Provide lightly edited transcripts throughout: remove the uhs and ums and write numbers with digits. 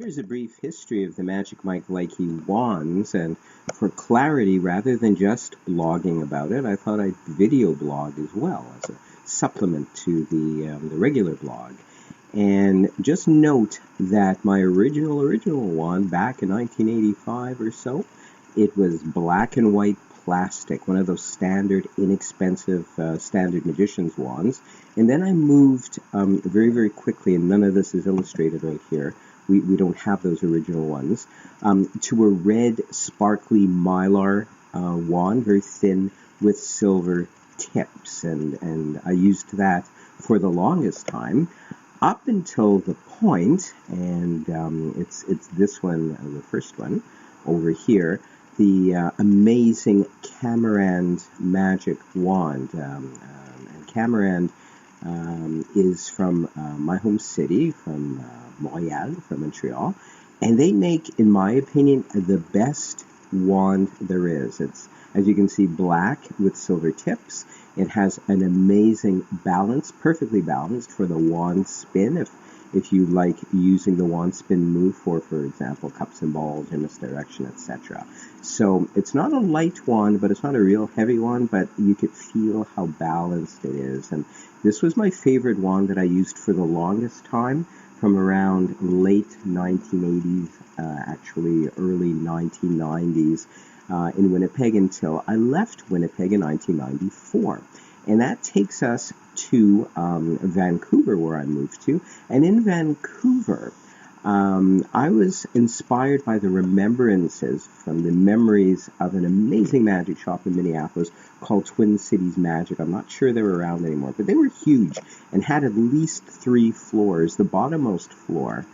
Here's a brief history of the Magic Mike Likey wands, and for clarity, rather than just blogging about it, I thought I'd video blog as well as a supplement to the regular blog. And just note that my original wand back in 1985 or so, it was black and white plastic, one of those standard, inexpensive standard magician's wands. And then I moved very quickly, and none of this is illustrated right here. We don't have those original ones, to a red, sparkly mylar wand, very thin, with silver tips. And I used that for the longest time, up until the point, and it's this one, the first one, over here, the amazing Camarand magic wand. And Camarand is from my home city, from Montreal, from Montreal, and they make, in my opinion, the best wand there is. It's, as you can see, black with silver tips. It has an amazing balance, perfectly balanced for the wand spin. If you like using the wand spin move for example, cups and balls or misdirection, etc. So it's not a light wand, but it's not a real heavy wand, but you could feel how balanced it is. And this was my favorite wand that I used for the longest time, from around late 1980s, actually early 1990s, in Winnipeg until I left Winnipeg in 1994. And that takes us to Vancouver, where I moved to. And in Vancouver, I was inspired by the remembrances from the memories of an amazing magic shop in Minneapolis called Twin Cities Magic. I'm not sure they're around anymore, but they were huge and had at least 3 floors. The bottommost floor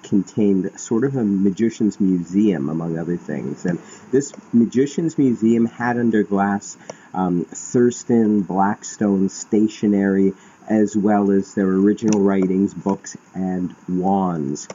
contained sort of a magician's museum, among other things. And this magician's museum had under glass Thurston Blackstone stationery, as well as their original writings, books, and wands.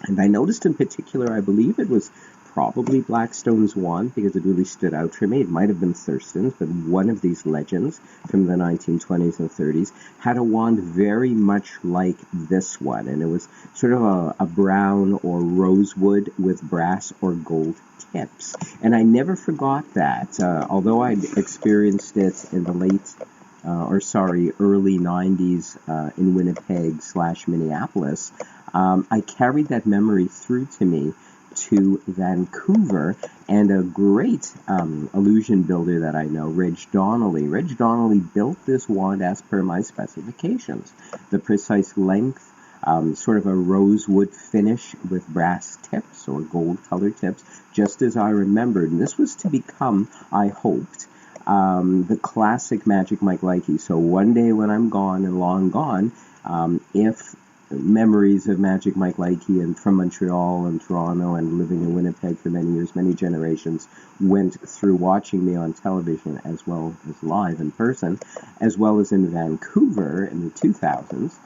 And I noticed in particular, I believe it was probably Blackstone's wand, because it really stood out for me. It might have been Thurston's, but one of these legends from the 1920s and 30s had a wand very much like this one, and it was sort of a brown or rosewood with brass or gold tips. And I never forgot that, although I'd experienced it in the early 90s in Winnipeg/Minneapolis. I carried that memory through to me to Vancouver, and a great illusion builder that I know, Reg Donnelly. Reg Donnelly built this wand as per my specifications. The precise length, sort of a rosewood finish with brass tips or gold-colored tips, just as I remembered. And this was to become, I hoped, the classic Magic Mike Likey. So one day when I'm gone and long gone, if memories of Magic Mike Likey and from Montreal and Toronto and living in Winnipeg for many years, many generations, went through watching me on television as well as live in person, as well as in Vancouver in the 2000s.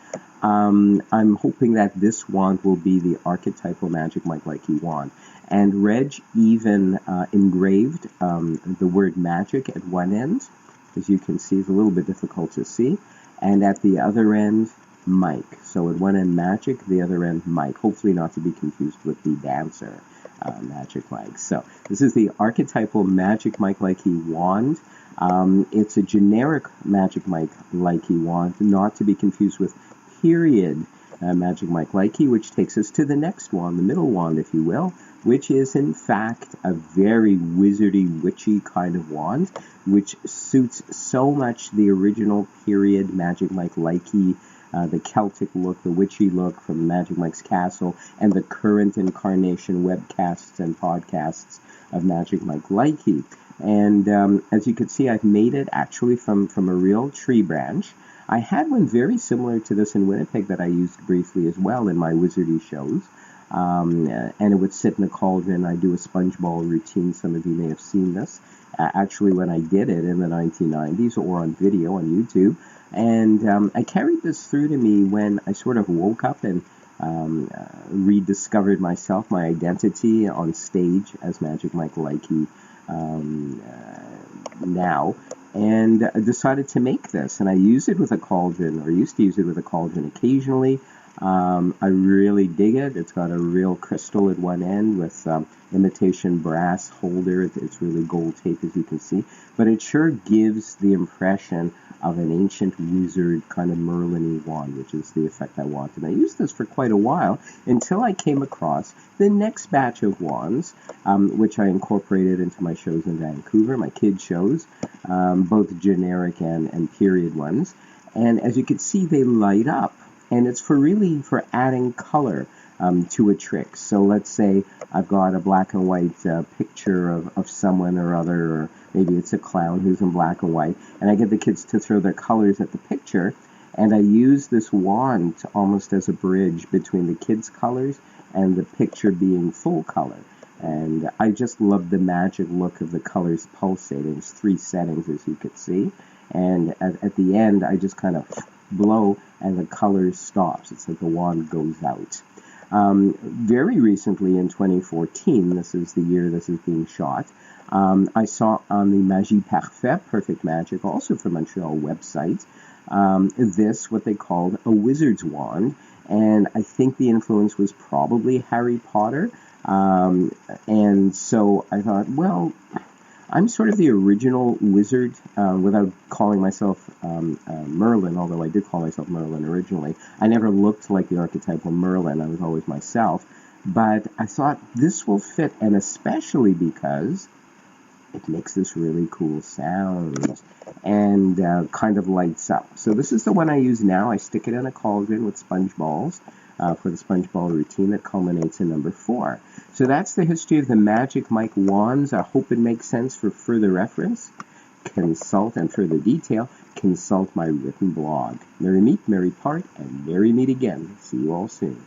I'm hoping that this wand will be the archetypal Magic Mike Likey wand. And Reg even engraved the word magic at one end, as you can see, it's a little bit difficult to see, and at the other end, Mike. So at one end Magic, the other end Mike. Hopefully not to be confused with the dancer, Magic Mike. So this is the archetypal Magic Mike Likey wand. It's a generic Magic Mike Likey wand, not to be confused with period Magic Mike Likey, which takes us to the next wand, the middle wand, if you will, which is in fact a very wizardy, witchy kind of wand, which suits so much the original period Magic Mike Likey, the Celtic look, the witchy look from Magic Mike's Castle, and the current incarnation webcasts and podcasts of Magic Mike Likey. And as you can see, I've made it actually from a real tree branch. I had one very similar to this in Winnipeg that I used briefly as well in my wizardy shows. And it would sit in a cauldron. I do a sponge ball routine. Some of you may have seen this. Actually, when I did it in the 1990s, or on video on YouTube. And I carried this through to me when I sort of woke up and rediscovered myself, my identity on stage as Magic Mike Likey now, and decided to make this. And I use it with a cauldron, or used to use it with a cauldron occasionally. I really dig it. It's got a real crystal at one end with imitation brass holder. It's really gold tape, as you can see. But it sure gives the impression of an ancient wizard kind of Merlin-y wand, which is the effect I want. And I used this for quite a while until I came across the next batch of wands, which I incorporated into my shows in Vancouver, my kids' shows, both generic and period ones. And as you can see, they light up. And it's for adding color to a trick. So let's say I've got a black and white picture of someone or other, or maybe it's a clown who's in black and white, and I get the kids to throw their colors at the picture, and I use this wand almost as a bridge between the kids' colors and the picture being full color. And I just love the magic look of the colors pulsating. It's 3 settings, as you could see. And at the end, I just kind of blow and the color stops. It's like the wand goes out. Very recently in 2014, this is the year this is being shot, I saw on the Magie Parfaite, Perfect Magic, also from Montreal website, this, what they called a wizard's wand. And I think the influence was probably Harry Potter. And so I thought, well, I'm sort of the original wizard, without calling myself Merlin, although I did call myself Merlin originally. I never looked like the archetypal Merlin. I was always myself. But I thought this will fit, and especially because it makes this really cool sound and kind of lights up. So this is the one I use now. I stick it in a cauldron with sponge balls for the sponge ball routine that culminates in number 4. So that's the history of the Magic Mike wands. I hope it makes sense for further reference. Consult and further detail, consult my written blog. Merry meet, merry part, and merry meet again. See you all soon.